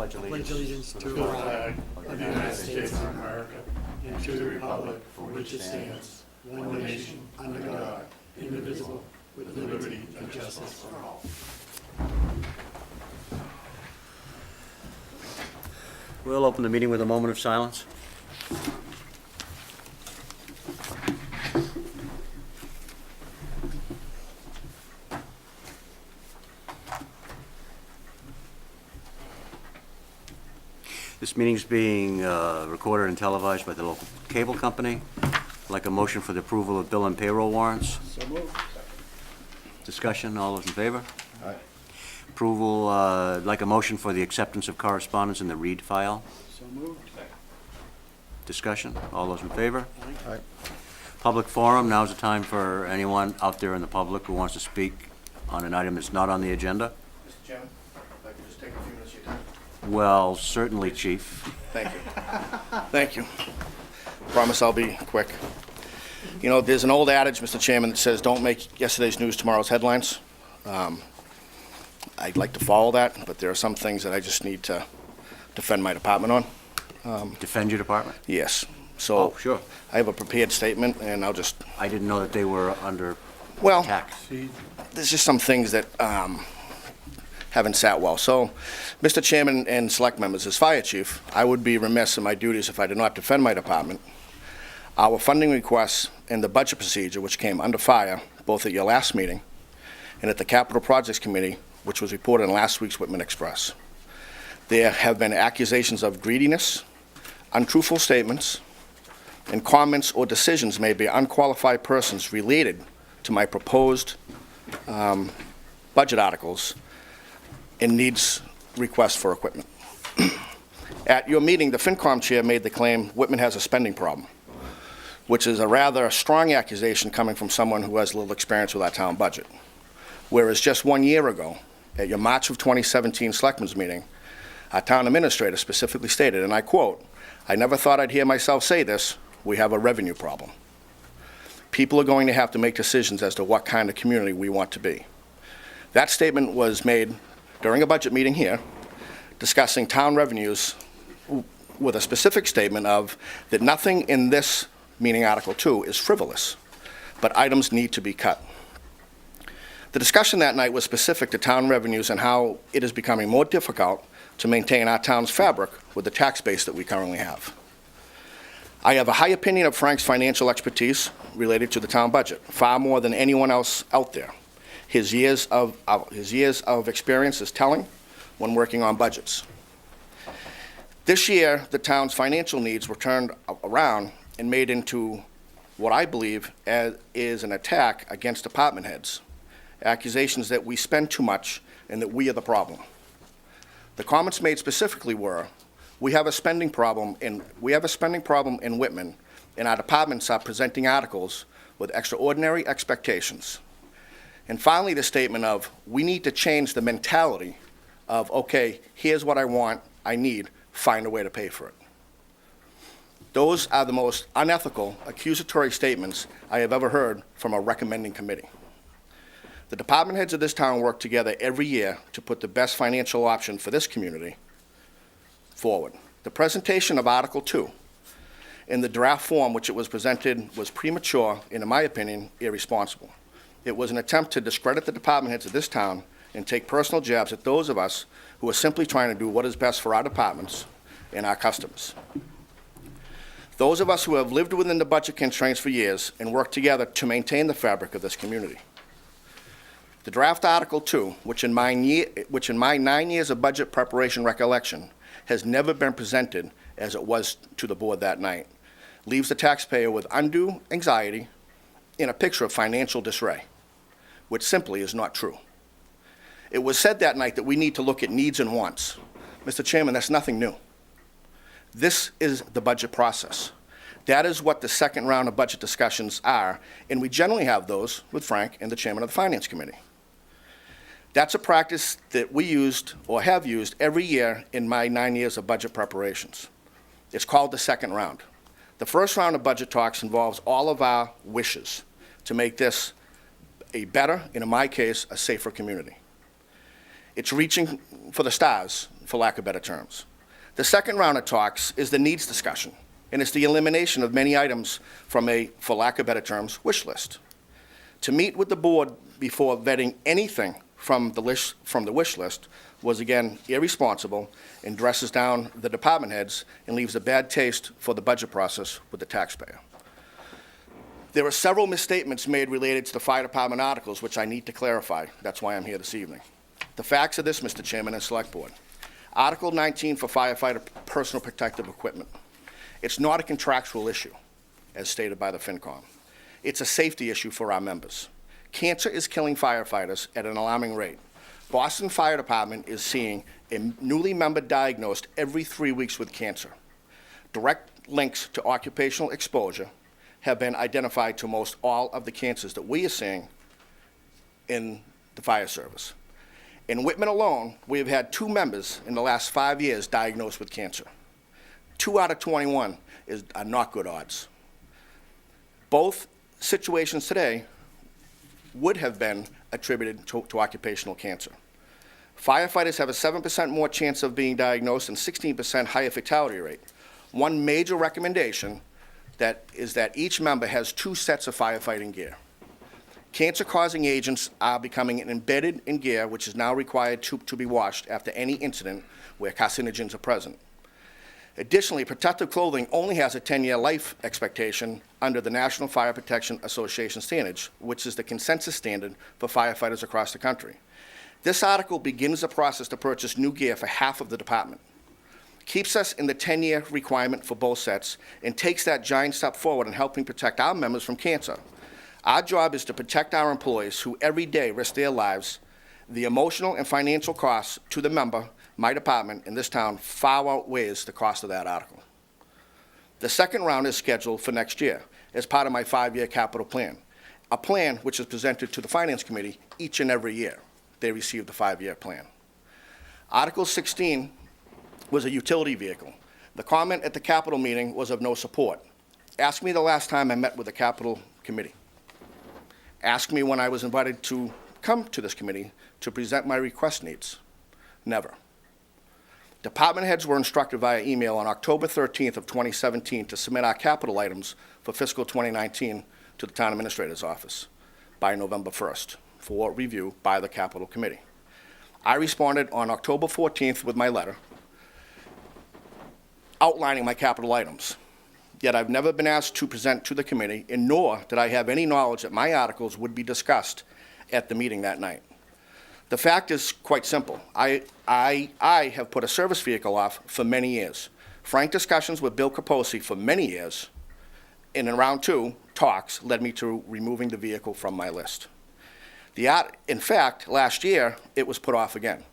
pledge pledge allegiance to the flag of the United States of America and to the republic for which it stands, one nation, under God, indivisible, with liberty and justice for all. We'll open the meeting with a moment of silence. This meeting is being recorded and televised by the local cable company. I'd like a motion for the approval of bill and payroll warrants. So moved. Discussion, all those in favor? Aye. Approval, like a motion for the acceptance of correspondence in the read file. So moved. Discussion, all those in favor? Aye. Public forum, now's the time for anyone out there in the public who wants to speak on an item that's not on the agenda. Mr. Chairman, if I could just take a few minutes of your time. Well, certainly, Chief. Thank you. Thank you. Promise I'll be quick. You know, there's an old adage, Mr. Chairman, that says, don't make yesterday's news tomorrow's headlines. I'd like to follow that, but there are some things that I just need to defend my department on. Defend your department? Yes. So Oh, sure. I have a prepared statement, and I'll just, I didn't know that they were under well, attack. there's just some things that haven't sat well. So, Mr. Chairman and select members, as fire chief, I would be remiss in my duties if I did not defend my department. Our funding requests and the budget procedure, which came under fire, both at your last meeting and at the Capital Projects Committee, which was reported in last week's Whitman Express. There have been accusations of greediness, untruthful statements, and comments or decisions made by unqualified persons related to my proposed budget articles and needs requests for equipment. At your meeting, the FinCom chair made the claim Whitman has a spending problem, which is a rather strong accusation coming from someone who has little experience with our town budget. Whereas just 1 year ago, at your March of 2017 Selectmen's meeting, our town administrator specifically stated, and I quote, "I never thought I'd hear myself say this, we have a revenue problem. People are going to have to make decisions as to what kind of community we want to be." That statement was made during a budget meeting here, discussing town revenues with a specific statement of that nothing in this, meaning Article 2, is frivolous, but items need to be cut. The discussion that night was specific to town revenues and how it is becoming more difficult to maintain our town's fabric with the tax base that we currently have. I have a high opinion of Frank's financial expertise related to the town budget, far more than anyone else out there. His years of experience is telling when working on budgets. This year, the town's financial needs were turned around and made into what I believe is an attack against department heads. Accusations that we spend too much and that we are the problem. The comments made specifically were, we have a spending problem in Whitman, and our departments are presenting articles with extraordinary expectations. And finally, the statement of, we need to change the mentality of, okay, here's what I want, I need, find a way to pay for it. Those are the most unethical, accusatory statements I have ever heard from a recommending committee. The department heads of this town work together every year to put the best financial option for this community forward. The presentation of Article 2 in the draft form which it was presented was premature and, in my opinion, irresponsible. It was an attempt to discredit the department heads of this town and take personal jabs at those of us who are simply trying to do what is best for our departments and our customers. Those of us who have lived within the budget constraints for years and worked together to maintain the fabric of this community. The draft Article 2, which in my 9 years of budget preparation recollection has never been presented as it was to the board that night, leaves the taxpayer with undue anxiety and a picture of financial disarray, which simply is not true. It was said that night that we need to look at needs and wants. Mr. Chairman, that's nothing new. This is the budget process. That is what the second round of budget discussions are, and we generally have those with Frank and the chairman of the Finance Committee. That's a practice that we used or have used every year in my 9 years of budget preparations. It's called the second round. The first round of budget talks involves all of our wishes to make this a better, and in my case, a safer community. It's reaching for the stars, for lack of better terms. The second round of talks is the needs discussion, and it's the elimination of many items from a, for lack of better terms, wish list. To meet with the board before vetting anything from the wish list was again irresponsible and dresses down the department heads and leaves a bad taste for the budget process with the taxpayer. There are several misstatements made related to the fire department articles, which I need to clarify. That's why I'm here this evening. The facts are this, Mr. Chairman and Select Board. Article 19 for firefighter personal protective equipment. It's not a contractual issue, as stated by the FinCom. It's a safety issue for our members. Cancer is killing firefighters at an alarming rate. Boston Fire Department is seeing a newly member diagnosed every 3 weeks with cancer. Direct links to occupational exposure have been identified to most all of the cancers that we are seeing in the fire service. In Whitman alone, we have had 2 members in the last 5 years diagnosed with cancer. 2 out of 21 are not good odds. Both situations today would have been attributed to occupational cancer. Firefighters have a 7% more chance of being diagnosed and 16% higher fatality rate. One major recommendation is that each member has 2 sets of firefighting gear. Cancer-causing agents are becoming embedded in gear, which is now required to be washed after any incident where carcinogens are present. Additionally, protective clothing only has a 10-year life expectation under the National Fire Protection Association standards, which is the consensus standard for firefighters across the country. This article begins the process to purchase new gear for half of the department, keeps us in the 10-year requirement for both sets, and takes that giant step forward in helping protect our members from cancer. Our job is to protect our employees who every day risk their lives. The emotional and financial costs to the member, my department, in this town far outweighs the cost of that article. The second round is scheduled for next year as part of my 5-year capital plan, a plan which is presented to the Finance Committee each and every year. They receive the 5-year plan. Article 16 was a utility vehicle. The comment at the Capitol meeting was of no support. Ask me the last time I met with the Capitol Committee. Ask me when I was invited to come to this committee to present my request needs. Never. Department heads were instructed via email on October 13th of 2017 to submit our capital items for fiscal 2019 to the Town Administrator's Office by November 1st for review by the Capital Committee. I responded on October 14th with my letter outlining my capital items. Yet I've never been asked to present to the committee, and nor did I have any knowledge that my articles would be discussed at the meeting that night. The fact is quite simple. I have put a service vehicle off for many years. Frank discussions with Bill Kaposi for many years, and in round 2, talks led me to removing the vehicle from my list. In fact, last year, it was put off again.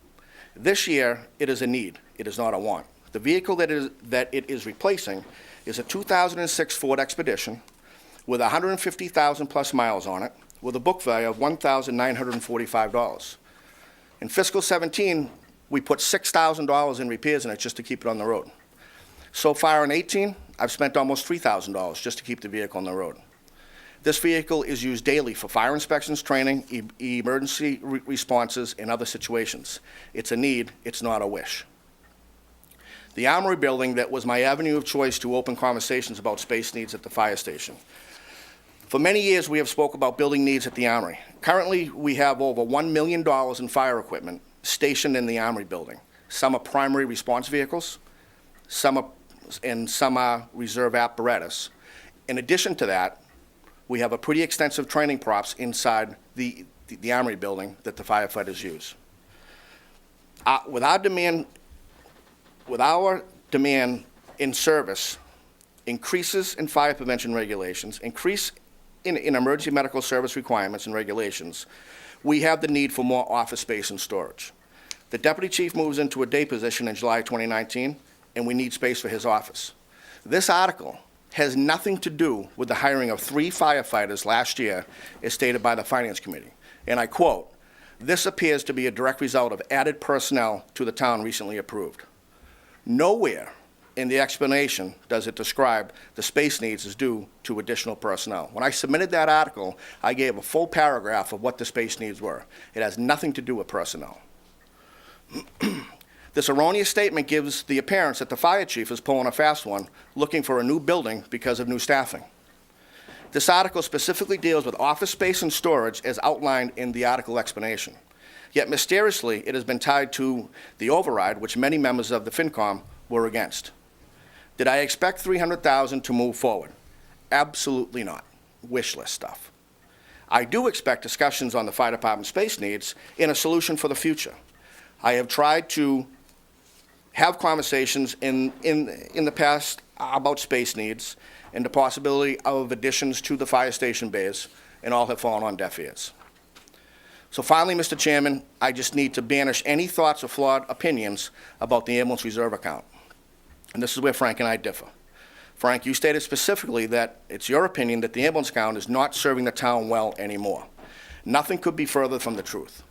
This year, it is a need. It is not a want. The vehicle that it is replacing is a 2006 Ford Expedition with 150,000 plus miles on it, with a book value of $1,945. In fiscal 17, we put $6,000 in repairs in it just to keep it on the road. So far in 18, I've spent almost $3,000 just to keep the vehicle on the road. This vehicle is used daily for fire inspections, training, emergency responses, and other situations. It's a need, it's not a wish. The Armory building that was my avenue of choice to open conversations about space needs at the fire station. For many years, we have spoke about building needs at the Armory. Currently, we have over $1 million in fire equipment stationed in the Armory building. Some are primary response vehicles, some are reserve apparatus. In addition to that, we have a pretty extensive training props inside the Armory building that the firefighters use. With our demand in service, increases in fire prevention regulations, increase in emergency medical service requirements and regulations, we have the need for more office space and storage. The deputy chief moves into a day position in July 2019, and we need space for his office. This article has nothing to do with the hiring of 3 firefighters last year, as stated by the Finance Committee. And I quote, "This appears to be a direct result of added personnel to the town recently approved." Nowhere in the explanation does it describe the space needs as due to additional personnel. When I submitted that article, I gave a full paragraph of what the space needs were. It has nothing to do with personnel. This erroneous statement gives the appearance that the fire chief is pulling a fast one, looking for a new building because of new staffing. This article specifically deals with office space and storage as outlined in the article explanation. Yet mysteriously, it has been tied to the override, which many members of the FinCom were against. Did I expect $300,000 to move forward? Absolutely not. Wish list stuff. I do expect discussions on the fire department space needs and a solution for the future. I have tried to have conversations in the past about space needs and the possibility of additions to the fire station bays, and all have fallen on deaf ears. So finally, Mr. Chairman, I just need to banish any thoughts or flawed opinions about the ambulance reserve account. And this is where Frank and I differ. Frank, you stated specifically that it's your opinion that the ambulance account is not serving the town well anymore. Nothing could be further from the truth.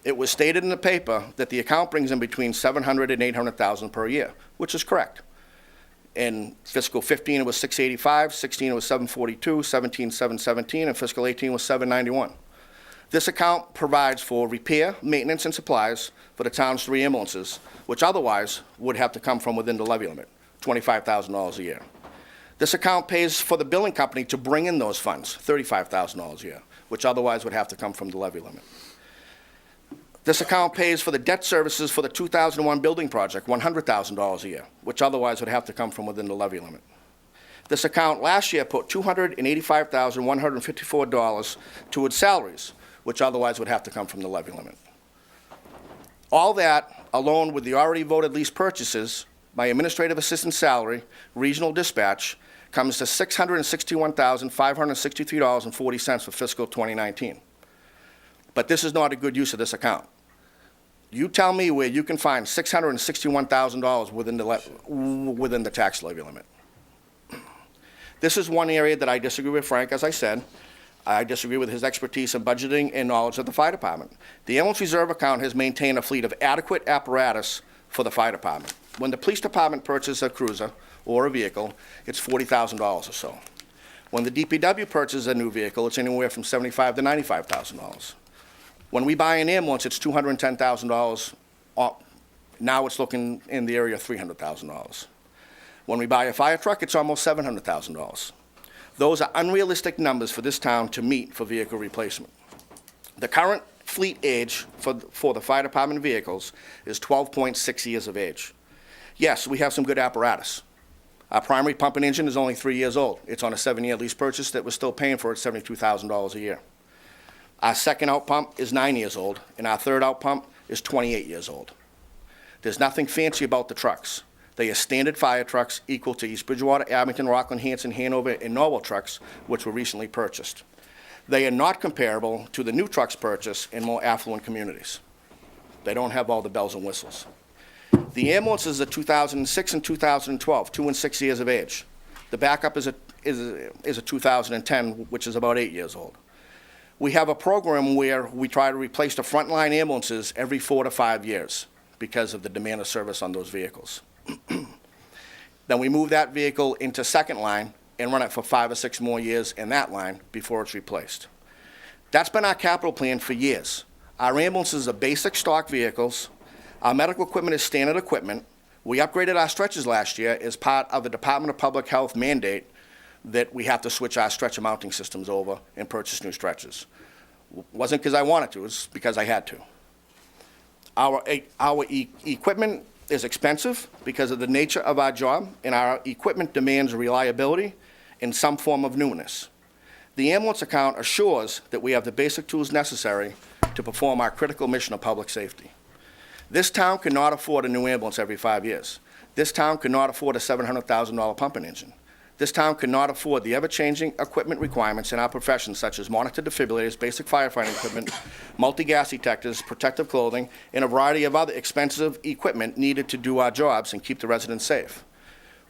It was stated in the paper that the account brings in between $700,000 and $800,000 per year, which is correct. In fiscal 15, it was $685, 16, it was $742, 17, $717, and fiscal 18 was $791. This account provides for repair, maintenance, and supplies for the town's 3 ambulances, which otherwise would have to come from within the levy limit, $25,000 a year. This account pays for the billing company to bring in those funds, $35,000 a year, which otherwise would have to come from the levy limit. This account pays for the debt services for the 2001 building project, $100,000 a year, which otherwise would have to come from within the levy limit. This account last year put $285,154 towards salaries, which otherwise would have to come from the levy limit. All that, along with the already voted lease purchases, my administrative assistant salary, regional dispatch, comes to $661,563.40 for fiscal 2019. But this is not a good use of this account. You tell me where you can find $661,000 within the tax levy limit. This is one area that I disagree with Frank, as I said. I disagree with his expertise in budgeting and knowledge of the fire department. The ambulance reserve account has maintained a fleet of adequate apparatus for the fire department. When the police department purchases a cruiser or a vehicle, it's $40,000 or so. When the DPW purchases a new vehicle, it's anywhere from $75,000 to $95,000. When we buy an ambulance, it's $210,000. Now it's looking in the area of $300,000. When we buy a fire truck, it's almost $700,000. Those are unrealistic numbers for this town to meet for vehicle replacement. The current fleet age for the fire department vehicles is 12.6 years of age. Yes, we have some good apparatus. Our primary pumping engine is only 3 years old. It's on a 7-year lease purchase that we're still paying for at $72,000 a year. Our second out pump is 9 years old, and our third out pump is 28 years old. There's nothing fancy about the trucks. They are standard fire trucks equal to East Bridgewater, Abington, Rockland, Hanson, Hanover, and Norwell trucks, which were recently purchased. They are not comparable to the new trucks purchased in more affluent communities. They don't have all the bells and whistles. The ambulances are 2006 and 2012, 2 and 6 years of age. The backup is a 2010, which is about 8 years old. We have a program where we try to replace the frontline ambulances every 4 to 5 years because of the demand of service on those vehicles. Then we move that vehicle into second line and run it for 5 or 6 more years in that line before it's replaced. That's been our capital plan for years. Our ambulances are basic stock vehicles. Our medical equipment is standard equipment. We upgraded our stretchers last year as part of the Department of Public Health mandate that we have to switch our stretcher mounting systems over and purchase new stretchers. Wasn't because I wanted to, it's because I had to. Our equipment is expensive because of the nature of our job, and our equipment demands reliability and some form of newness. The ambulance account assures that we have the basic tools necessary to perform our critical mission of public safety. This town cannot afford a new ambulance every 5 years. This town cannot afford a $700,000 pumping engine. This town cannot afford the ever-changing equipment requirements in our profession, such as monitor defibrillators, basic firefighting equipment, multi-gas detectors, protective clothing, and a variety of other expensive equipment needed to do our jobs and keep the residents safe.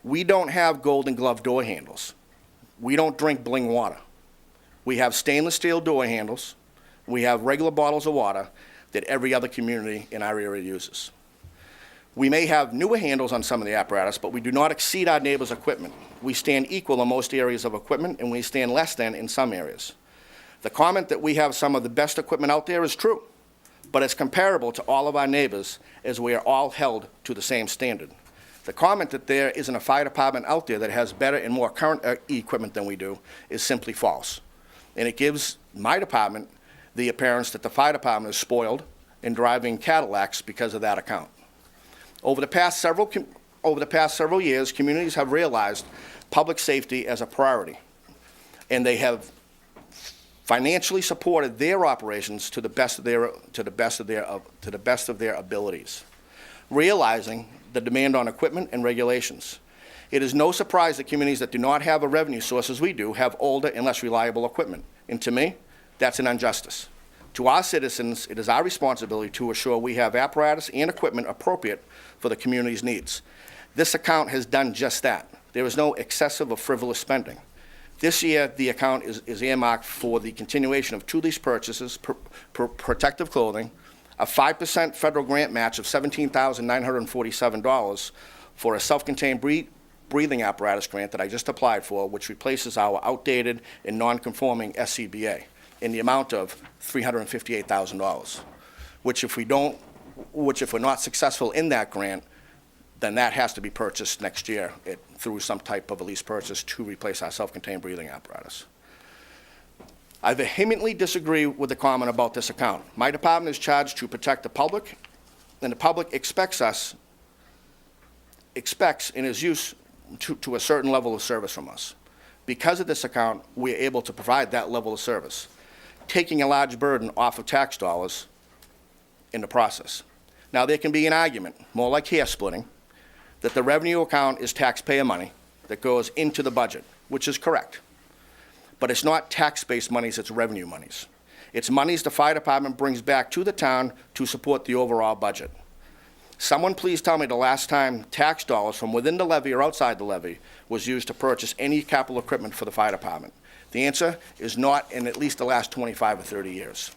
We don't have golden glove door handles. We don't drink bling water. We have stainless steel door handles. We have regular bottles of water that every other community in our area uses. We may have newer handles on some of the apparatus, but we do not exceed our neighbors' equipment. We stand equal in most areas of equipment, and we stand less than in some areas. The comment that we have some of the best equipment out there is true, but it's comparable to all of our neighbors as we are all held to the same standard. The comment that there isn't a fire department out there that has better and more current equipment than we do is simply false. And it gives my department the appearance that the fire department is spoiled and driving Cadillacs because of that account. Over the past several years, communities have realized public safety as a priority, and they have financially supported their operations to the best of their abilities, realizing the demand on equipment and regulations. It is no surprise that communities that do not have a revenue source as we do have older and less reliable equipment. And to me, that's an injustice. To our citizens, it is our responsibility to assure we have apparatus and equipment appropriate for the community's needs. This account has done just that. There is no excessive or frivolous spending. This year, the account is earmarked for the continuation of 2 lease purchases, protective clothing, a 5% federal grant match of $17,947 for a self-contained breathing apparatus grant that I just applied for, which replaces our outdated and non-conforming SCBA in the amount of $358,000, which if we're not successful in that grant, then that has to be purchased next year through some type of a lease purchase to replace our self-contained breathing apparatus. I vehemently disagree with the comment about this account. My department is charged to protect the public, and the public expects and is used to a certain level of service from us. Because of this account, we are able to provide that level of service, taking a large burden off of tax dollars in the process. Now, there can be an argument, more like hair splitting, that the revenue account is taxpayer money that goes into the budget, which is correct. But it's not tax-based monies, it's revenue monies. It's monies the fire department brings back to the town to support the overall budget. Someone please tell me the last time tax dollars from within the levy or outside the levy was used to purchase any capital equipment for the fire department. The answer is not in at least the last 25 or 30 years.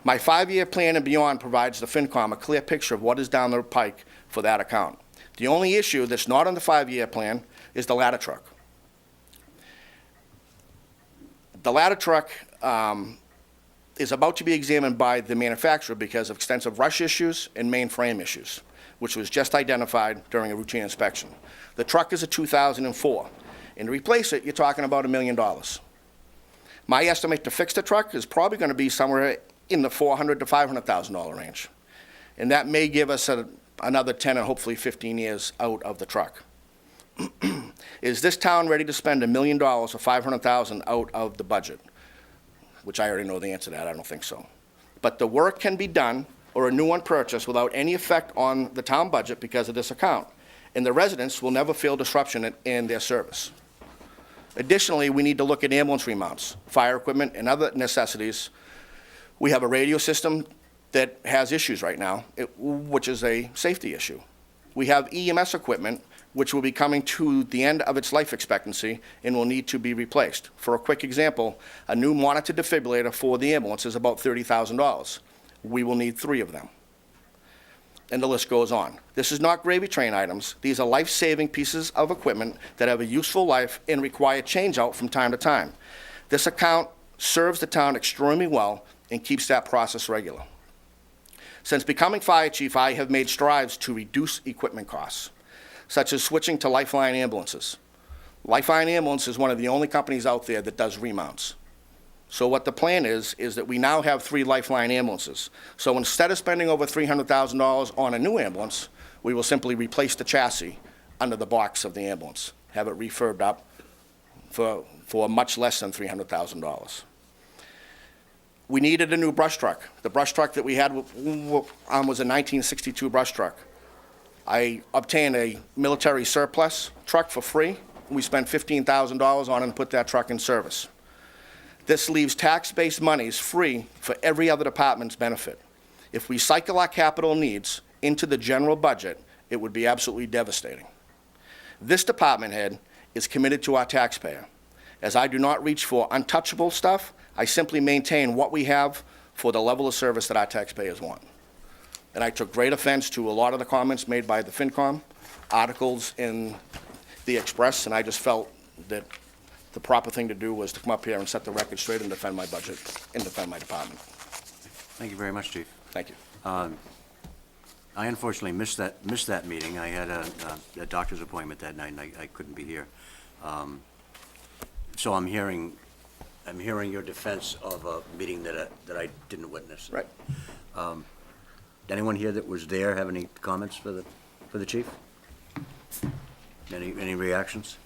My 5-year plan and beyond provides the FinCom a clear picture of what is down the pike for that account. The only issue that's not on the 5-year plan is the ladder truck. The ladder truck is about to be examined by the manufacturer because of extensive rush issues and mainframe issues, which was just identified during a routine inspection. The truck is a 2004, and to replace it, you're talking about $1 million. My estimate to fix the truck is probably going to be somewhere in the $400,000 to $500,000 range, and that may give us another 10 and hopefully 15 years out of the truck. Is this town ready to spend $1 million or $500,000 out of the budget? Which I already know the answer to that, I don't think so. But the work can be done or a new one purchased without any effect on the town budget because of this account, and the residents will never feel disruption in their service. Additionally, we need to look at ambulance remounts, fire equipment, and other necessities. We have a radio system that has issues right now, which is a safety issue. We have EMS equipment, which will be coming to the end of its life expectancy and will need to be replaced. For a quick example, a new monitor defibrillator for the ambulance is about $30,000. We will need 3 of them. And the list goes on. This is not gravy train items. These are life-saving pieces of equipment that have a useful life and require change-out from time to time. This account serves the town extremely well and keeps that process regular. Since becoming fire chief, I have made strides to reduce equipment costs, such as switching to Lifeline ambulances. Lifeline Ambulance is one of the only companies out there that does remounts. So what the plan is that we now have 3 Lifeline ambulances. So instead of spending over $300,000 on a new ambulance, we will simply replace the chassis under the box of the ambulance, have it refurbed up for much less than $300,000. We needed a new brush truck. The brush truck that we had was a 1962 brush truck. I obtained a military surplus truck for free. We spent $15,000 on it and put that truck in service. This leaves tax-based monies free for every other department's benefit. If we cycle our capital needs into the general budget, it would be absolutely devastating. This department head is committed to our taxpayer. As I do not reach for untouchable stuff, I simply maintain what we have for the level of service that our taxpayers want. And I took great offense to a lot of the comments made by the FinCom, articles in the Express, and I just felt that the proper thing to do was to come up here and set the record straight and defend my budget and defend my department. Thank you very much, Chief. Thank you. I unfortunately missed that meeting. I had a doctor's appointment that night, and I couldn't be here. So I'm hearing your defense of a meeting that I didn't witness. Right. Anyone here that was there have any comments for the chief? Any reactions?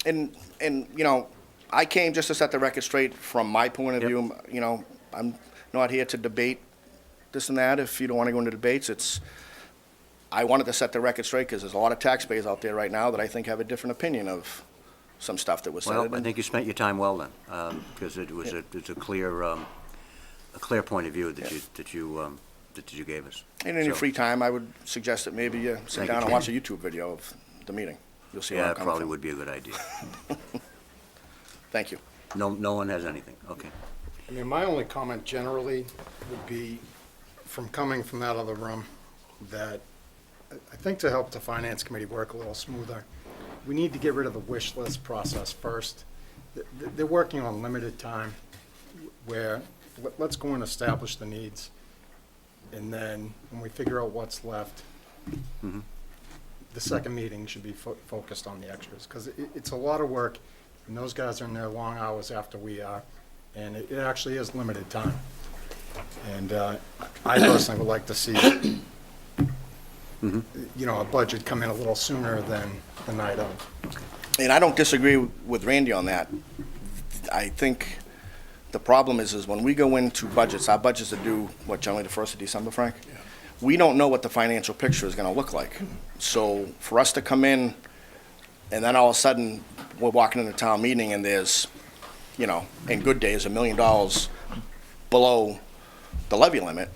And, you know, I came just to set the record straight from my point of Yep. view. You know, I'm not here to debate this and that. If you don't want to go into debates, I wanted to set the record straight because there's a lot of taxpayers out there right now that I think have a different opinion of some stuff that was said. Well, I think you spent your time well then, because it's a clear point of view that you gave us. And in your So- free time, I would suggest that maybe you sit Thank down you, and Chief. watch a YouTube video of the meeting. You'll see where Yeah, I'm it coming probably from. would be a good idea. Thank you. No one has anything, okay. I mean, my only comment generally would be, from coming from that other room, that I think to help the finance committee work a little smoother, we need to get rid of the wish list process first. They're working on limited time, where, let's go and establish the needs, and then when we figure out what's left, the second meeting should be focused on the extras, because it's a lot of work, and those guys are in there long hours after we are, and it actually is limited time. And I personally would like to see, you know, a budget come in a little sooner than the night of. And I don't disagree with Randy on that. I think the problem is when we go into budgets, our budgets are due, what, generally the 1st of December, Frank? Yeah. We don't know what the financial picture is gonna look like. So for us to come in, and then all of a sudden, we're walking into town meeting and there's, you know, in good days, $1 million below the levy limit,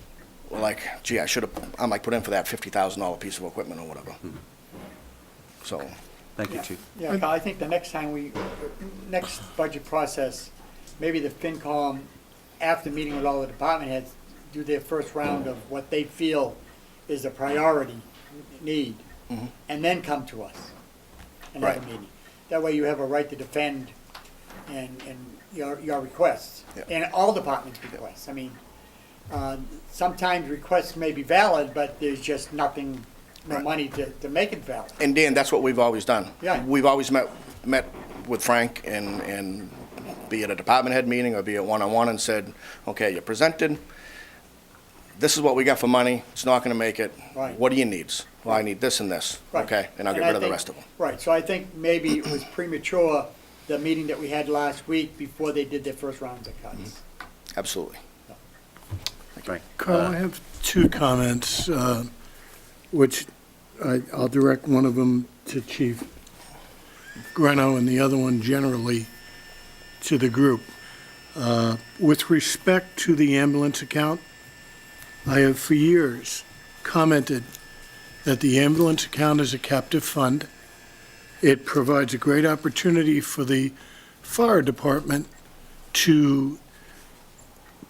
we're like, gee, I might put in for that $50,000 piece of equipment or whatever. So, Thank you, Chief. Yeah, Carl, I think the next budget process, maybe the FinCom, after meeting with all the department heads, do their first round of what they feel is a priority need, and then come to us and have a Right. meeting. That way you have a right to defend and your requests, Yeah. and all departments' requests. I mean, sometimes requests may be valid, but there's just nothing, no Right. money to make it valid. and Dan, that's what we've always done. Yeah. We've always met with Frank and be it a department head meeting or be it one-on-one and said, okay, you presented, this is what we got for money, it's not gonna make it. Right. What do you need? Well, I need this and this, Right. okay, and I'll get I rid of the think- rest of them. Right, so I think maybe it was premature, the meeting that we had last week before they did their first rounds of cuts. Absolutely. Right. Carl, I have two comments, which I'll direct one of them to Chief Greno and the other one generally to the group. With respect to the ambulance account, I have for years commented that the ambulance account is a captive fund. It provides a great opportunity for the fire department to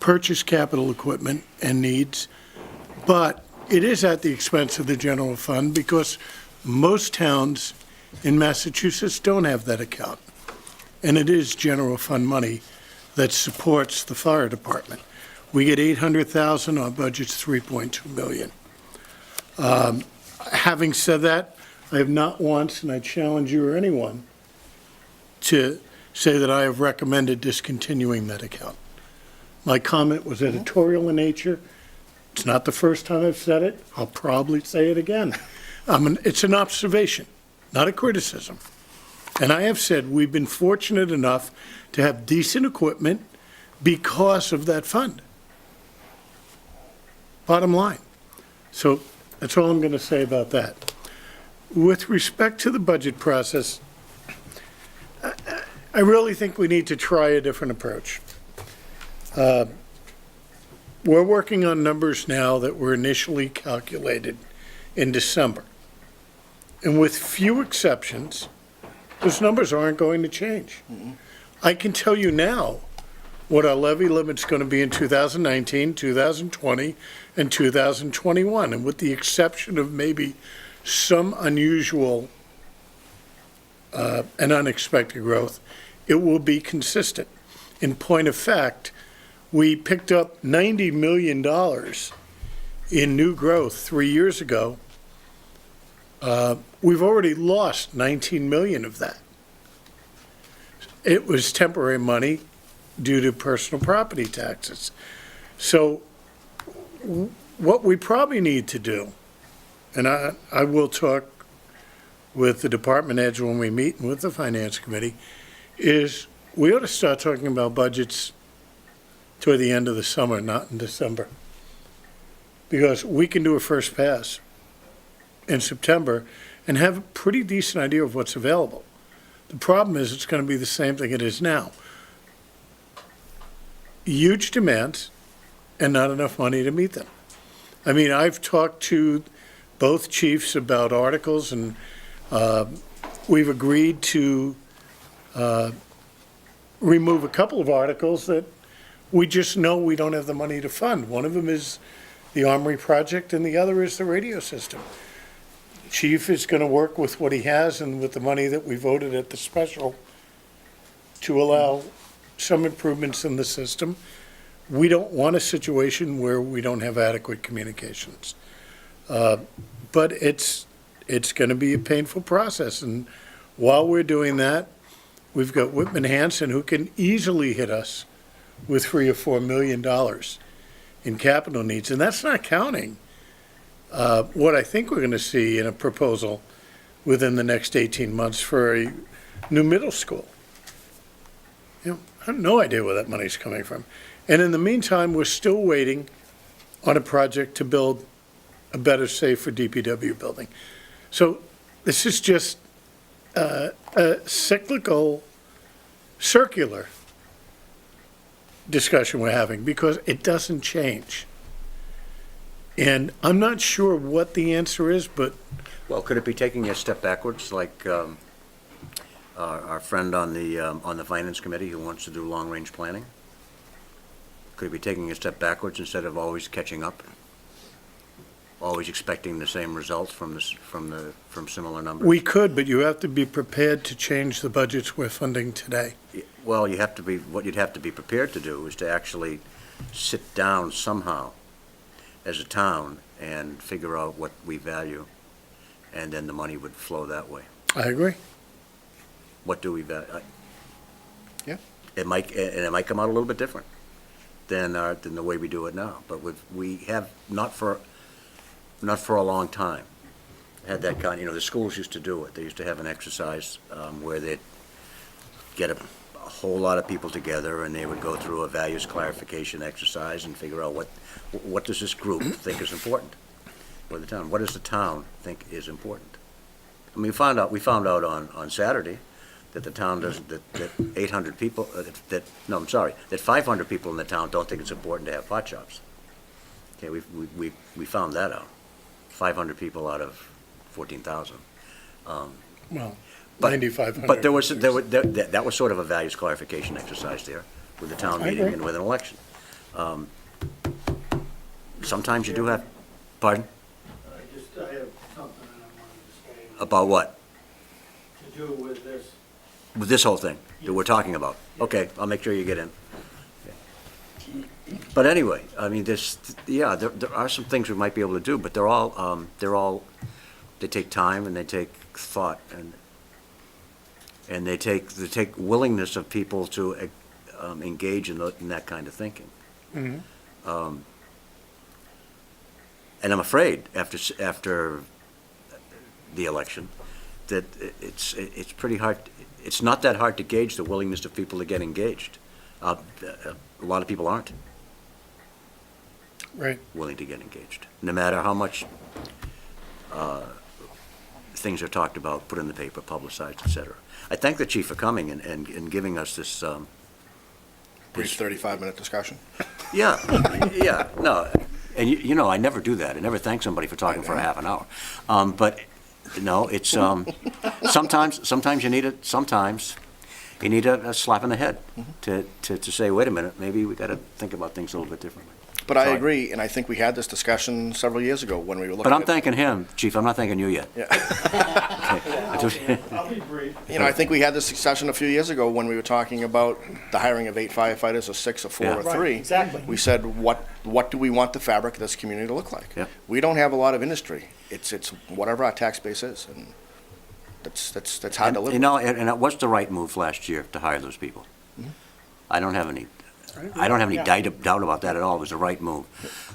purchase capital equipment and needs, but it is at the expense of the general fund because most towns in Massachusetts don't have that account. And it is general fund money that supports the fire department. We get $800,000, our budget's $3.2 million. Having said that, I have not once, and I challenge you or anyone, to say that I have recommended discontinuing that account. My comment was editorial in nature. It's not the first time I've said it. I'll probably say it again. It's an observation, not a criticism. And I have said we've been fortunate enough to have decent equipment because of that fund. Bottom line. So that's all I'm going to say about that. With respect to the budget process, I really think we need to try a different approach. We're working on numbers now that were initially calculated in December. And with few exceptions, those numbers aren't going to change. I can tell you now what our levy limit's going to be in 2019, 2020, and 2021. And with the exception of maybe some unusual and unexpected growth, it will be consistent. In point of fact, We picked up $90 million in new growth 3 years ago. We've already lost 19 million of that. It was temporary money due to personal property taxes. So what we probably need to do, and I will talk with the department heads when we meet and with the finance committee, is we ought to start talking about budgets toward the end of the summer, not in December. Because we can do a first pass in September and have a pretty decent idea of what's available. The problem is it's going to be the same thing it is now. Huge demands and not enough money to meet them. I mean, I've talked to both chiefs about articles, and we've agreed to remove a couple of articles that we just know we don't have the money to fund. One of them is the Armory project, and the other is the radio system. Chief is going to work with what he has and with the money that we voted at the special to allow some improvements in the system. We don't want a situation where we don't have adequate communications. But it's going to be a painful process. And while we're doing that, we've got Whitman Hanson, who can easily hit us with $3 or $4 million in capital needs. And that's not counting what I think we're going to see in a proposal within the next 18 months for a new middle school. You know, I have no idea where that money's coming from. And in the meantime, we're still waiting on a project to build a better safer DPW building. So this is just a cyclical, circular discussion we're having because it doesn't change. And I'm not sure what the answer is, but Well, could it be taking a step backwards, like our friend on the finance committee who wants to do long-range planning? Could it be taking a step backwards instead of always catching up? Always expecting the same results from similar numbers? we could, but you have to be prepared to change the budgets we're funding today. Well, what you'd have to be prepared to do is to actually sit down somehow as a town and figure out what we value, and then the money would flow that way. I agree. What do we value? Yeah. It might come out a little bit different than the way we do it now, but we have not for a long time had that kind. The schools used to do it. They used to have an exercise where they'd get a whole lot of people together, and they would go through a values clarification exercise and figure out what does this group think is important for the town. What does the town think is important? I mean, we found out on Saturday that the town doesn't, that 800 people, that 500 people in the town don't think it's important to have pot shops. Okay, we found that out. 500 people out of 14,000. Well, But- 9,500. But that was sort of a values clarification exercise there with the town I meeting agree. and with an election. Sometimes you do have, pardon? I have something that I wanted to say About what? to do with this. With this whole thing that we're talking about? Okay, I'll make sure you get in. But anyway, I mean, there are some things we might be able to do, but they take time and they take thought and they take willingness of people to engage in that kind of thinking. Mhm. And I'm afraid after the election that it's pretty hard. It's not that hard to gauge the willingness of people to get engaged. A lot of people aren't Right. willing to get engaged, no matter how much things are talked about, put in the paper, publicized, et cetera. I thank the chief for coming and giving us this. Brief 35-minute discussion. Yeah, no, and I never do that. I never thank somebody for talking for a half an hour. But no, it's sometimes you need it. Sometimes you need a slap in the head to say, wait a minute, maybe we got to think about things a little bit differently. But I So agree, and I think we had this discussion several years ago when we were looking But I'm at, thanking him, Chief, I'm not thanking you yet. I'll be brief. you know, I think we had this discussion a few years ago when we were talking about the hiring of 8 firefighters, or 6, or 4, Yeah. or Right, 3. exactly. We said, what do we want the fabric of this community to look like? Yeah. We don't have a lot of industry. It's whatever our tax base is, and that's hard to live You with. know, and it was the right move last year to hire those people. I don't have any Yeah. doubt about that at all. It was the right move.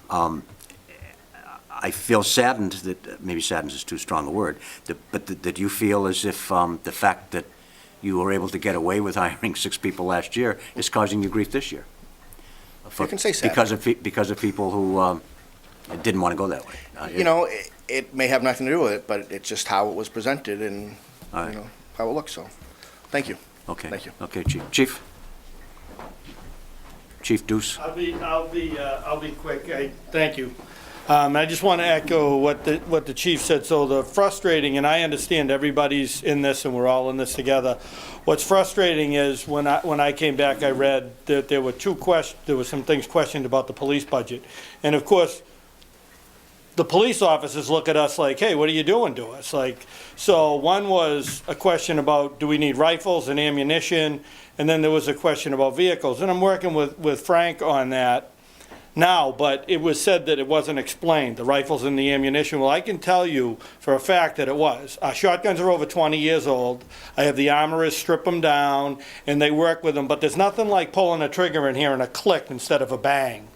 I feel saddened that, maybe saddened is too strong a word, that you feel as if the fact that you were able to get away with hiring 6 people last year is causing you grief this year. You can say saddened. Because of people who didn't want to go that way. You know, it may have nothing to do with it, but it's just how it was presented and, All right. you know, how it looks, so, thank you. Okay. Thank you. Okay, Chief. Chief Deuce? I'll be quick. Thank you. I just want to echo what the chief said. So the frustrating, and I understand everybody's in this and we're all in this together. What's frustrating is when I came back, I read that there were some things questioned about the police budget. And of course, the police officers look at us like, hey, what are you doing to us? Like, so one was a question about, do we need rifles and ammunition? And then there was a question about vehicles. And I'm working with Frank on that now, but it was said that it wasn't explained, the rifles and the ammunition. Well, I can tell you for a fact that it was. Our shotguns are over 20 years old. I have the armorers strip them down, and they work with them. But there's nothing like pulling a trigger in here and a click instead of a bang.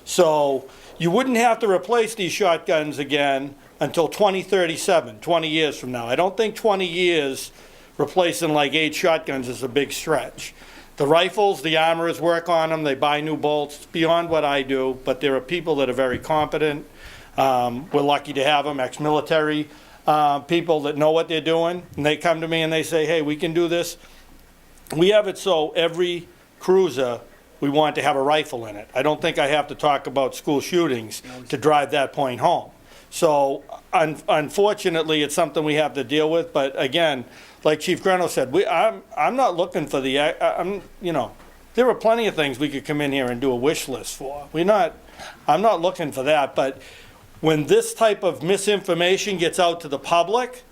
So you wouldn't have to replace these shotguns again until 2037, 20 years from now. I don't think 20 years replacing like 8 shotguns is a big stretch. The rifles, the armorers work on them, they buy new bolts, beyond what I do, but there are people that are very competent. We're lucky to have them, ex-military people that know what they're doing, and they come to me and they say, hey, we can do this. We have it so every cruiser, we want to have a rifle in it. I don't think I have to talk about school shootings to drive that point home. So unfortunately, it's something we have to deal with, but again, like Chief Greno said, I'm not looking for there are plenty of things we could come in here and do a wish list for. I'm not looking for that, but when this type of misinformation gets out to the public,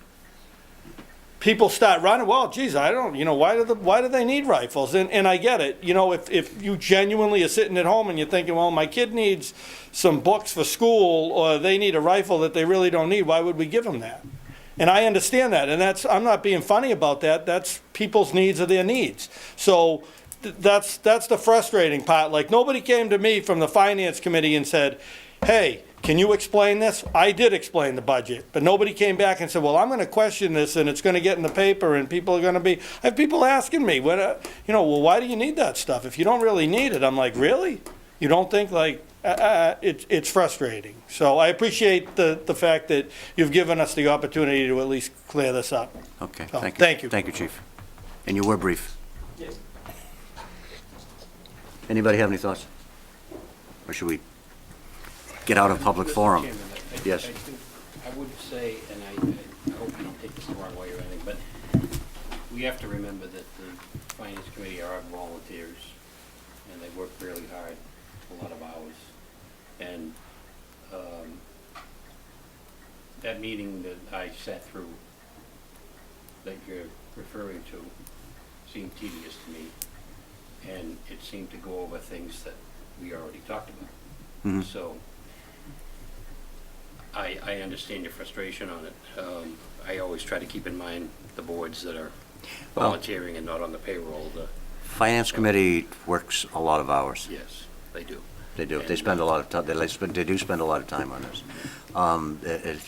people start running, well, geez, I don't, why do they need rifles? And I get it. If you genuinely are sitting at home and you're thinking, well, my kid needs some books for school, or they need a rifle that they really don't need, why would we give them that? And I understand that, and I'm not being funny about that. That's people's needs are their needs. So that's the frustrating part. Like, nobody came to me from the Finance Committee and said, hey, can you explain this? I did explain the budget, but nobody came back and said, well, I'm going to question this, and it's going to get in the paper, and people are going to be, I have people asking me, well, why do you need that stuff? If you don't really need it, I'm like, really? You don't think, like, it's frustrating. So I appreciate the fact that you've given us the opportunity to at least clear this up. Okay, So, thank you. thank you. Thank you, Chief. And you were brief. Yes. Anybody have any thoughts? Or should we get out of public forum? Chairman, Yes. I would say, and I hope you don't take this the wrong way or anything, but we have to remember that the Finance Committee are volunteers, and they work really hard, a lot of hours. And that meeting that I sat through, that you're referring to, seemed tedious to me, and it seemed to go over things that we already talked about. Mhm. So I understand your frustration on it. I always try to keep in mind the boards that are Well- volunteering and not on the payroll. Finance Committee works a lot of hours. Yes, they do. They do. They spend a lot of time, they do spend a lot of time on this.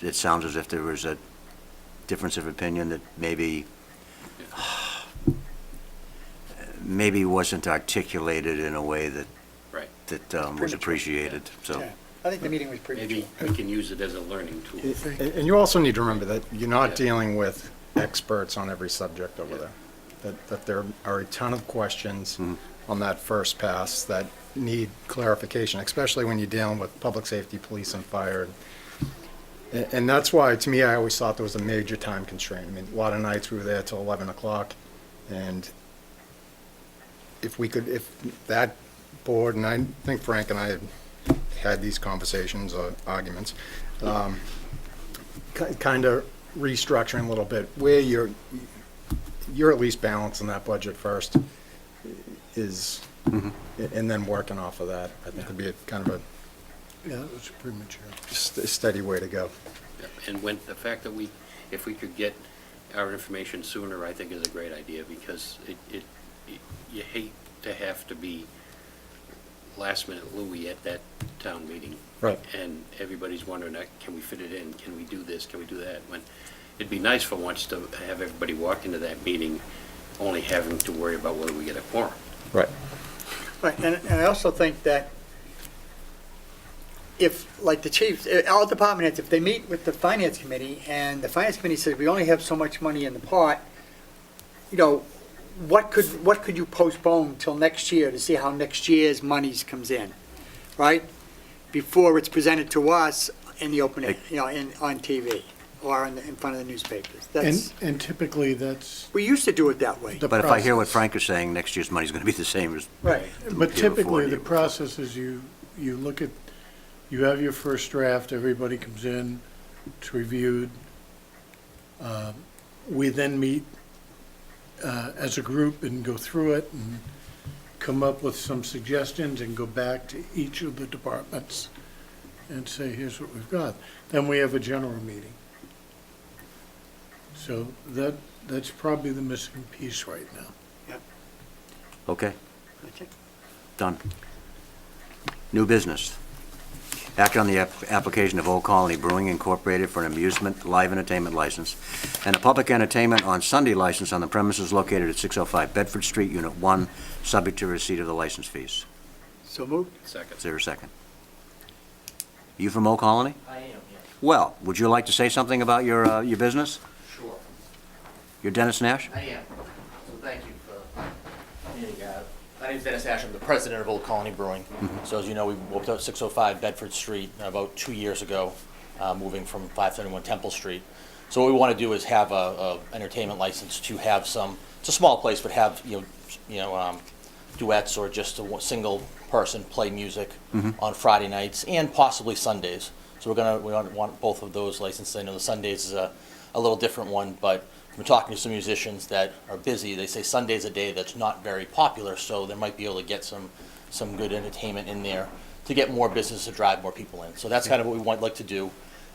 It sounds as if there was a difference of opinion that maybe wasn't articulated in a way that Right. was appreciated, so. Yeah. I think the meeting was pretty. Maybe we can use it as a learning tool. And you also need to remember that you're not Yeah. dealing with experts on every subject over there. That there are a ton of questions on that first pass that need clarification, especially when you're dealing with public safety, police, and fire. And that's why, to me, I always thought there was a major time constraint. I mean, a lot of nights we were there till 11 o'clock, and if that board, and I think Frank and I had these conversations or arguments, kind of restructuring a little bit, where you're at least balancing that budget first is, and then working off of that, I think would be a kind of Yeah, that was premature. a steady way to go. And when, the fact that if we could get our information sooner, I think is a great idea, because you hate to have to be last minute Louis at that town meeting. Right. And everybody's wondering, can we fit it in? Can we do this? Can we do that? When it'd be nice for once to have everybody walk into that meeting only having to worry about whether we get a quorum. Right. Right, and I also think that if, like the chiefs, all department heads, if they meet with the finance committee, and the finance committee says, we only have so much money in the pot, you know, what could you postpone till next year to see how next year's monies comes in, right? Before it's presented to us in the open, you know, on TV or in front of the newspapers. That's, And typically, that's we used to do it that way. the But if I hear what process. Frank is saying, next year's money's gonna be the same as. Right. But year before typically, and the year process is you look at, you have your first draft, everybody comes in, it's reviewed. We then meet as a group and go through it and come up with some suggestions and go back to each of the departments and say, here's what we've got. Then we have a general meeting. So that's probably the missing piece right now. Okay, Okay. done. New business. Act on the application of Old Colony Brewing Incorporated for an amusement live entertainment license and a public entertainment on Sunday license on the premises located at 605 Bedford Street, Unit 1, subject to receipt of the license fees. So moved? Second. Is there a second? You from Old Colony? I am, yes. Well, would you like to say something about your business? Sure. You're Dennis Nash? I am. So thank you for meeting. My name's Dennis Ash. I'm the president of Old Colony Brewing. So as you know, we moved out 605 Bedford Street about 2 years ago, moving from 571 Temple Street. So what we want to do is have a entertainment license to have some, it's a small place, but have, duets or just a single person play music on Friday nights and possibly Sundays. So we want both of those licenses. I know the Sundays is a little different one, but from talking to some musicians that are busy, they say Sunday's a day that's not very popular, so they might be able to get some good entertainment in there to get more business to drive more people in. So that's kind of what we like to do,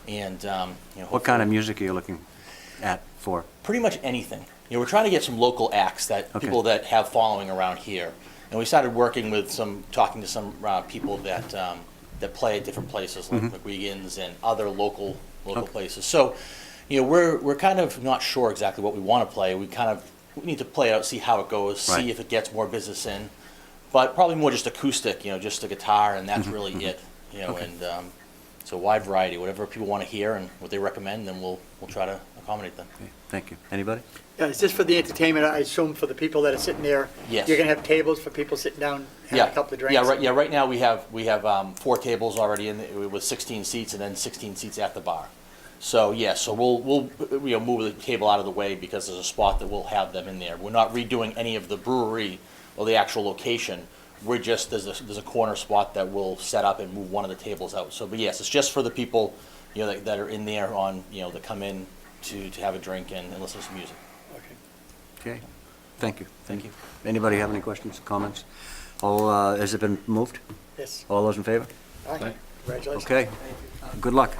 and What kind of music are you looking at for? pretty much anything. We're trying to get some local acts that Okay. people that have following around here, and we started working with talking to some people that play at different places like McGuigan's and other local Okay. places. So, we're kind of not sure exactly what we want to play. We need to play it out, see how it goes, Right. see if it gets more business in, but probably more just acoustic, just a guitar, and that's really it. Okay. And so wide variety, whatever people want to hear and what they recommend, then we'll try to accommodate them. Okay, thank you. Anybody? Yeah, is this for the entertainment, I assume, for the people that are sitting there? Yes. You're gonna have tables for people sitting down, having a couple of drinks? Yeah, right now we have 4 tables already with 16 seats and then 16 seats at the bar. So, so we'll move the table out of the way because there's a spot that we'll have them in there. We're not redoing any of the brewery or the actual location. We're just, there's a corner spot that we'll set up and move one of the tables out. So, but yes, it's just for the people, that are in there on, that come in to have a drink and listen to some music. Okay, thank you. Thank you. Anybody have any questions, comments? All, has it been moved? Yes. All those in favor? Aye. Congratulations. Okay, good luck.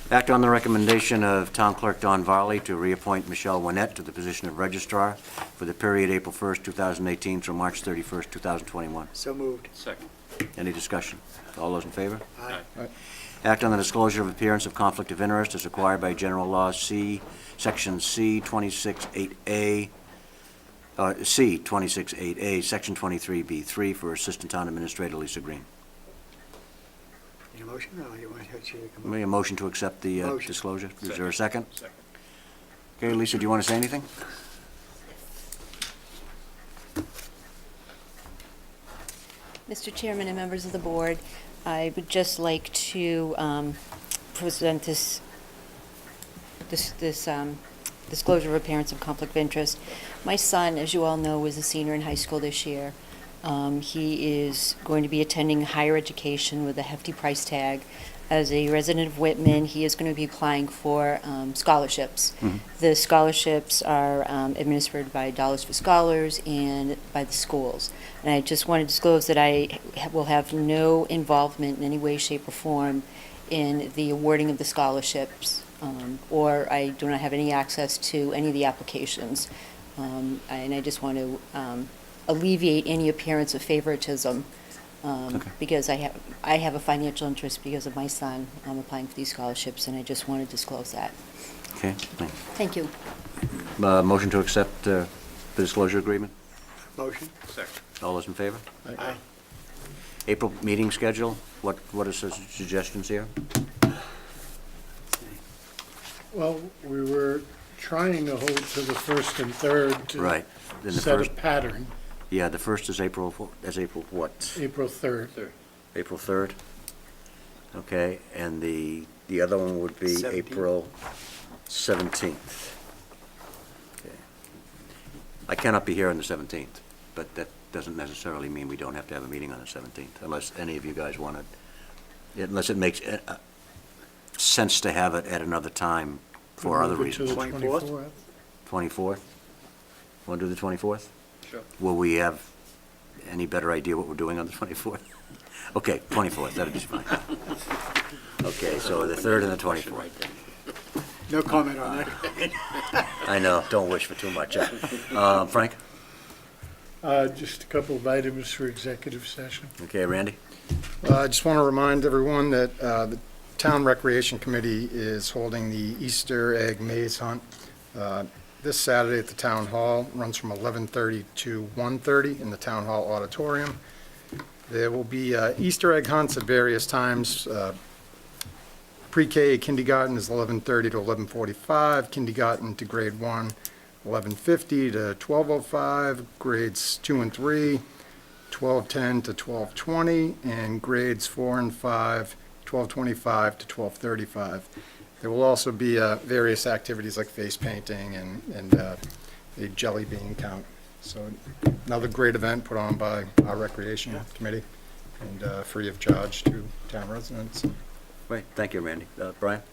Act on the recommendation of Town Clerk Don Varley to reappoint Michelle Winnett to the position of Registrar for the period April 1st, 2018 through March 31st, 2021. So moved. Second. Any discussion? All those in favor? Aye. Act on the disclosure of appearance of conflict of interest as required by General Law Section C 26(8)A, C 26(8)A, Section 23B3 for Assistant Town Administrator Lisa Green. Need a motion, or you want to come up? Make a motion to accept the Motion. disclosure. Is there a second? Second. Okay, Lisa, do you want to say anything? Mr. Chairman and members of the board, I would just like to present this disclosure of appearance of conflict of interest. My son, as you all know, was a senior in high school this year. He is going to be attending higher education with a hefty price tag. As a resident of Whitman, he is going to be applying for scholarships. The scholarships are administered by Dollars for Scholars and by the schools. And I just want to disclose that I will have no involvement in any way, shape, or form in the awarding of the scholarships, or I do not have any access to any of the applications. And I just want to alleviate any appearance of favoritism, because I have a financial interest because of my son applying for these scholarships, and I just want to disclose that. Okay, thanks. Thank you. Motion to accept the disclosure agreement? Motion? All those in favor? Aye. April meeting schedule, what are the suggestions here? Well, we were trying to hold to the first and third to Right. Then the set a first, pattern, yeah, the first is April what? April 3rd. April 3rd? Okay, and the other one would be 17th. April 17th. Okay. I cannot be here on the 17th, but that doesn't necessarily mean we don't have to have a meeting on the 17th, unless any of you guys want to, unless it makes sense to have it at another time for other Move it to reasons. the 24th? 24th? Want to do the 24th? Sure. Will we have any better idea what we're doing on the 24th? Okay, 24th, that'll be fine. Okay, so the 3rd and the 24th. No comment on that. I know, don't wish for too much. Frank? Just a couple of items for executive session. Okay, Randy? I just want to remind everyone that the Town Recreation Committee is holding the Easter egg maze hunt this Saturday at the Town Hall. It runs from 11:30 to 1:30 in the Town Hall auditorium. There will be Easter egg hunts at various times. Pre-K kindergarten is 11:30 to 11:45, kindergarten to grade 1, 11:50 to 12:05, grades 2 and 3, 12:10 to 12:20, and grades 4 and 5, 12:25 to 12:35. There will also be various activities like face painting and a jelly bean count. So another great event put on by our Recreation Committee and free of charge to town residents. Great, thank you, Randy. Brian?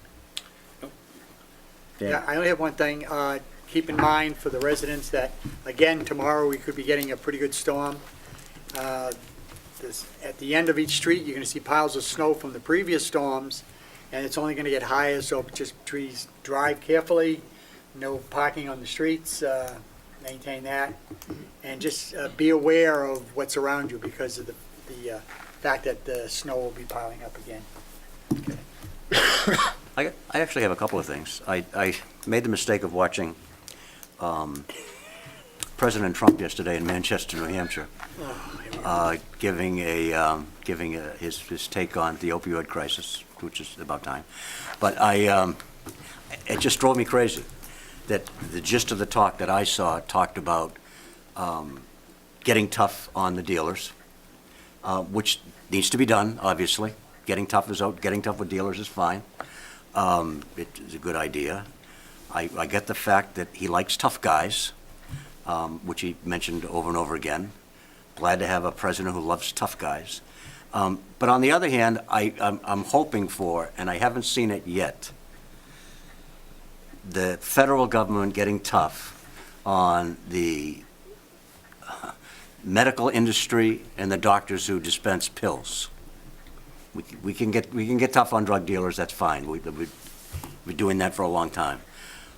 Dan? Yeah, I only have one thing. Keep in mind for the residents that, again, tomorrow we could be getting a pretty good storm. At the end of each street, you're gonna see piles of snow from the previous storms, and it's only gonna get higher, so just please drive carefully, no parking on the streets, maintain that, and just be aware of what's around you because of the fact that the snow will be piling up again. I actually have a couple of things. I made the mistake of watching President Trump yesterday in Manchester, New Hampshire, giving his take on the opioid crisis, which is about time. But it just drove me crazy that the gist of the talk that I saw talked about getting tough on the dealers, which needs to be done, obviously. Getting tough with dealers is fine. It's a good idea. I get the fact that he likes tough guys, which he mentioned over and over again. Glad to have a president who loves tough guys. But on the other hand, I'm hoping for, and I haven't seen it yet, the federal government getting tough on the medical industry and the doctors who dispense pills. We can get tough on drug dealers, that's fine. We've been doing that for a long time.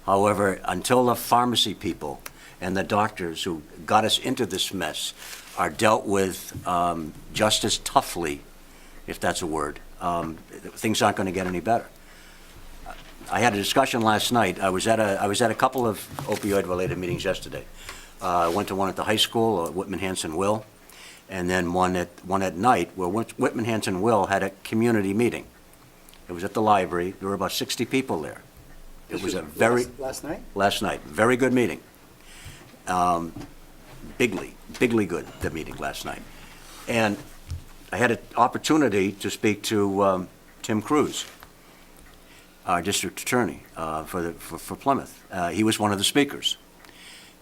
However, until the pharmacy people and the doctors who got us into this mess are dealt with just as toughly, if that's a word, things aren't going to get any better. I had a discussion last night. I was at a couple of opioid-related meetings yesterday. I went to one at the high school, Whitman Will, and then one at night where Whitman Will had a community meeting. It was at the library. There were about 60 people there. It was a very Last night? last night. Very good meeting. Bigly good, the meeting last night. And I had an opportunity to speak to Tim Cruz, our district attorney for Plymouth. He was one of the speakers.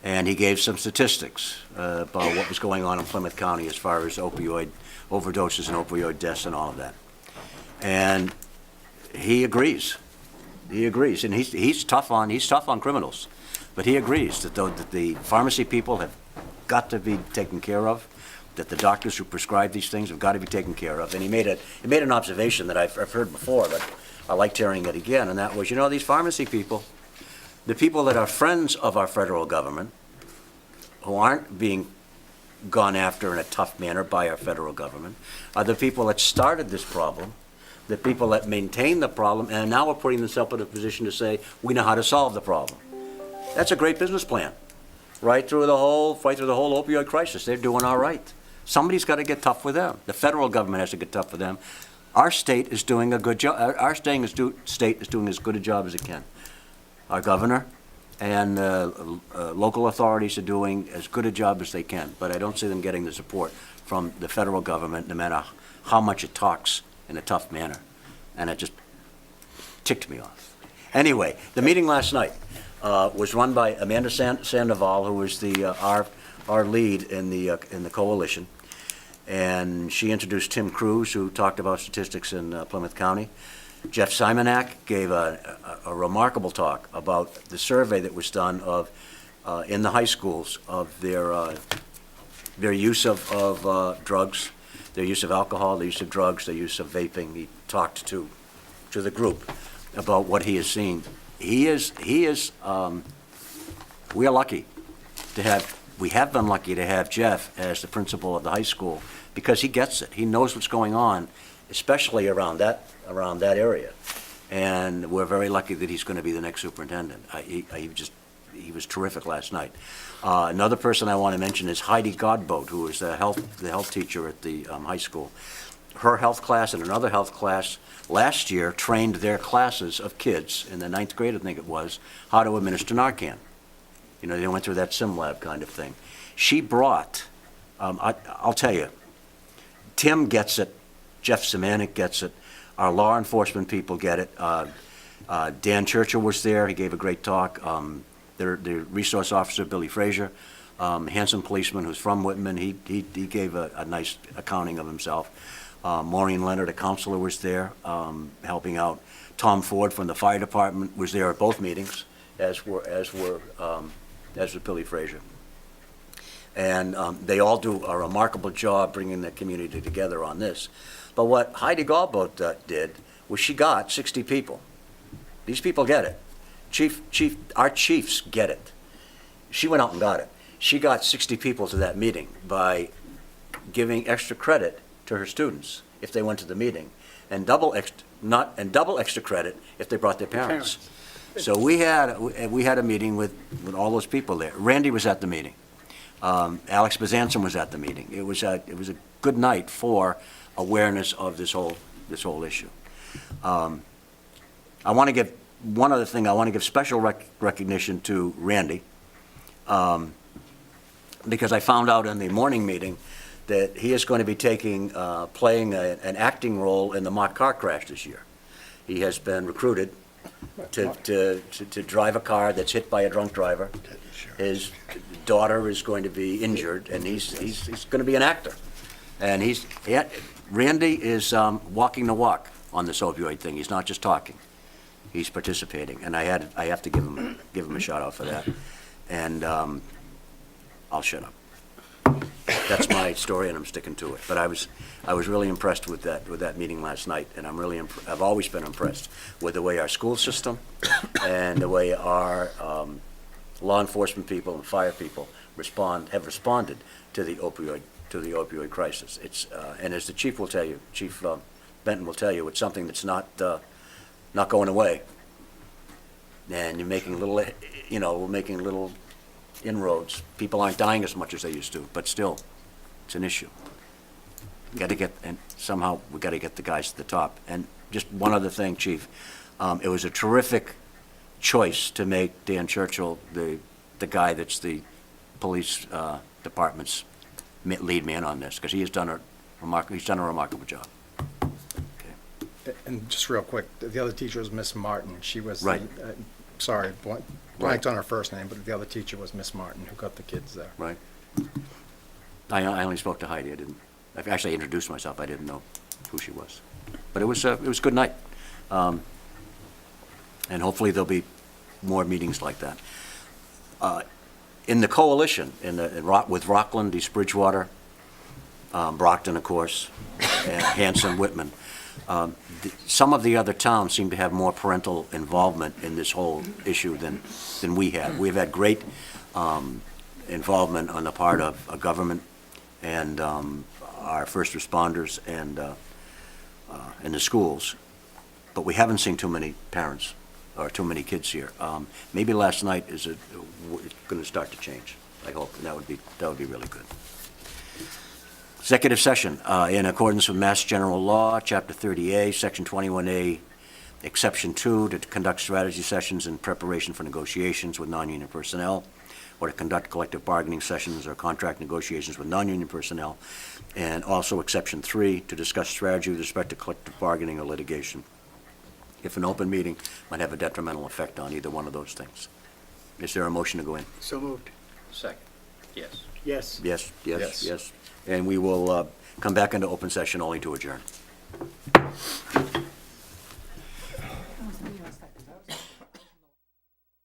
And he gave some statistics about what was going on in Plymouth County as far as opioid overdoses and opioid deaths and all of that. And he agrees. He agrees, and he's tough on criminals, but he agrees that the pharmacy people have got to be taken care of, that the doctors who prescribe these things have got to be taken care of. And he made an observation that I've heard before, but I liked hearing it again, and that was, these pharmacy people, the people that are friends of our federal government, who aren't being gone after in a tough manner by our federal government, are the people that started this problem, the people that maintain the problem, and now are putting themselves in a position to say, we know how to solve the problem. That's a great business plan. Right through the whole opioid crisis, they're doing all right. Somebody's got to get tough with them. The federal government has to get tough with them. Our state is doing a good job. Our state is doing as good a job as it can. Our governor and local authorities are doing as good a job as they can, but I don't see them getting the support from the federal government, no matter how much it talks in a tough manner, and it just ticked me off. Anyway, the meeting last night was run by Amanda Sandoval, who was our lead in the coalition, and she introduced Tim Cruz, who talked about statistics in Plymouth County. Jeff Simonak gave a remarkable talk about the survey that was done in the high schools of their use of drugs, their use of alcohol, their use of drugs, their use of vaping. He talked to the group about what he has seen. We are lucky to have, we have been lucky to have Jeff as the principal of the high school, because he gets it. He knows what's going on, especially around that area. And we're very lucky that he's going to be the next superintendent. He was terrific last night. Another person I want to mention is Heidi Godboat, who is the health teacher at the high school. Her health class and another health class last year trained their classes of kids in the 9th grade, I think it was, how to administer Narcan. They went through that sim lab kind of thing. She brought, I'll tell you, Tim gets it, Jeff Simonak gets it, our law enforcement people get it. Dan Churchill was there, he gave a great talk. The resource officer, Billy Frazier, handsome policeman who's from Whitman, he gave a nice accounting of himself. Maureen Leonard, a counselor, was there helping out. Tom Ford from the fire department was there at both meetings, as was Billy Frazier. And they all do a remarkable job bringing the community together on this. But what Heidi Godboat did was she got 60 people. These people get it. Our chiefs get it. She went out and got it. She got 60 people to that meeting by giving extra credit to her students if they went to the meeting, and double extra credit if they brought their parents. So we had a meeting with all those people there. Randy was at the meeting. Alex Bezanson was at the meeting. It was a good night for awareness of this whole issue. I want to give one other thing. I want to give special recognition to Randy, because I found out in the morning meeting that he is going to be playing an acting role in the mock car crash this year. He has been recruited to drive a car that's hit by a drunk driver. His daughter is going to be injured, and he's going to be an actor. And Randy is walking the walk on this opioid thing. He's not just talking; he's participating. And I have to give him a shout out for that. And I'll shut up. That's my story, and I'm sticking to it. But I was really impressed with that meeting last night, and I've always been impressed with the way our school system and the way our law enforcement people and fire people have responded to the opioid crisis. It's and as the chief will tell you, Chief Benton will tell you, it's something that's not going away. And you're making we're making little inroads. People aren't dying as much as they used to, but still, it's an issue. Somehow we got to get the guys to the top. And just one other thing, Chief, it was a terrific choice to make Dan Churchill the guy that's the police department's lead man on this, because he's done a remarkable job. And just real quick, the other teacher was Miss Martin. She was the sorry, blanked on her first name, but the other teacher was Miss Martin, who got the kids there. Right. I only spoke to Heidi. I actually introduced myself. I didn't know who she was. But it was a good night. And hopefully there'll be more meetings like that. In the coalition, with Rockland, East Bridgewater, Brockton, of course, and Hanson, Whitman, some of the other towns seem to have more parental involvement in this whole issue than we have. We've had great involvement on the part of government and our first responders and the schools, but we haven't seen too many parents or too many kids here. Maybe last night is going to start to change. I hope, and that would be really good. Executive session, in accordance with Mass General Law, Chapter 30A, Section 21A, Exception 2, to conduct strategy sessions in preparation for negotiations with non-union personnel, or to conduct collective bargaining sessions or contract negotiations with non-union personnel, and also Exception 3, to discuss strategy with respect to collective bargaining or litigation, if an open meeting might have a detrimental effect on either one of those things. Is there a motion to go in? So moved. Second, yes. Yes. Yes, yes, Yes. yes. And we will come back into open session only to adjourn.